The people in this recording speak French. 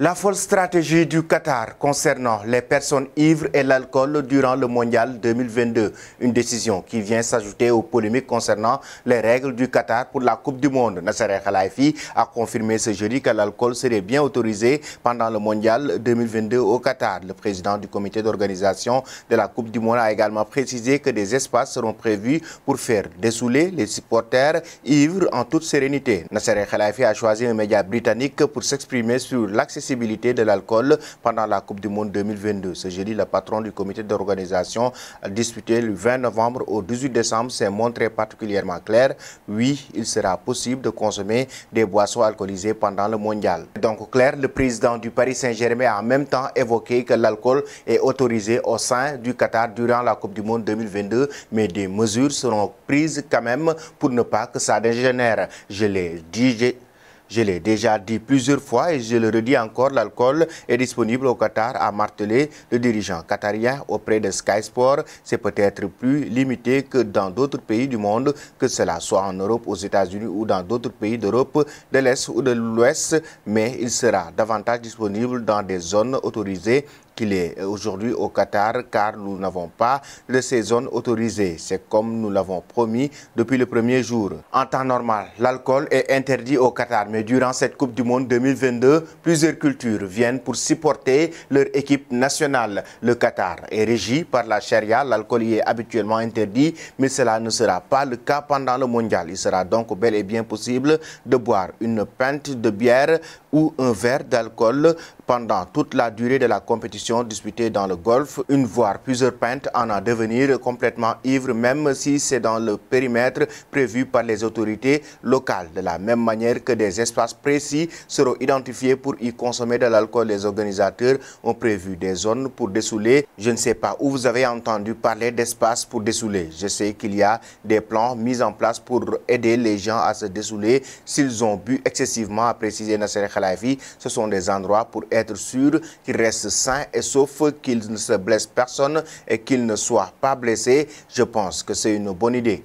La folle stratégie du Qatar concernant les personnes ivres et l'alcool durant le mondial 2022. Une décision qui vient s'ajouter aux polémiques concernant les règles du Qatar pour la Coupe du Monde. Nasser Khelaifi a confirmé ce jeudi que l'alcool serait bien autorisé pendant le mondial 2022 au Qatar. Le président du comité d'organisation de la Coupe du Monde a également précisé que des espaces seront prévus pour faire dessouler les supporters ivres en toute sérénité. Nasser Khelaifi a choisi un média britannique pour s'exprimer sur l'accessibilité de l'alcool pendant la Coupe du Monde 2022. Ce jeudi, le patron du comité d'organisation disputé le 20 novembre au 18 décembre s'est montré particulièrement clair. Oui, il sera possible de consommer des boissons alcoolisées pendant le mondial. Donc clair, le président du Paris Saint-Germain a en même temps évoqué que l'alcool est autorisé au sein du Qatar durant la Coupe du Monde 2022, mais des mesures seront prises quand même pour ne pas que ça dégénère. Je l'ai déjà dit plusieurs fois et je le redis encore, l'alcool est disponible au Qatar, a martelé le dirigeant qatarien auprès de Sky Sport. C'est peut-être plus limité que dans d'autres pays du monde, que cela soit en Europe, aux États-Unis ou dans d'autres pays d'Europe de l'Est ou de l'Ouest, mais il sera davantage disponible dans des zones autorisées qu'il est aujourd'hui au Qatar, car nous n'avons pas de ces zones autorisées. C'est comme nous l'avons promis depuis le premier jour. En temps normal, l'alcool est interdit au Qatar, mais durant cette Coupe du Monde 2022, plusieurs cultures viennent pour supporter leur équipe nationale. Le Qatar est régi par la charia, l'alcool y est habituellement interdit, mais cela ne sera pas le cas pendant le mondial. Il sera donc bel et bien possible de boire une pinte de bière ou un verre d'alcool pendant toute la durée de la compétition disputée dans le golfe, une voire plusieurs pintes en à devenir complètement ivre, même si c'est dans le périmètre prévu par les autorités locales. De la même manière que des espaces précis seront identifiés pour y consommer de l'alcool, les organisateurs ont prévu des zones pour dessouler. Je ne sais pas où vous avez entendu parler d'espaces pour dessouler. Je sais qu'il y a des plans mis en place pour aider les gens à se dessouler s'ils ont bu excessivement, a précisé Nasser Khelaifi. Ce sont des endroits pour être sûr qu'ils restent sains et sauf, qu'ils ne se blessent personne et qu'ils ne soient pas blessés. Je pense que c'est une bonne idée.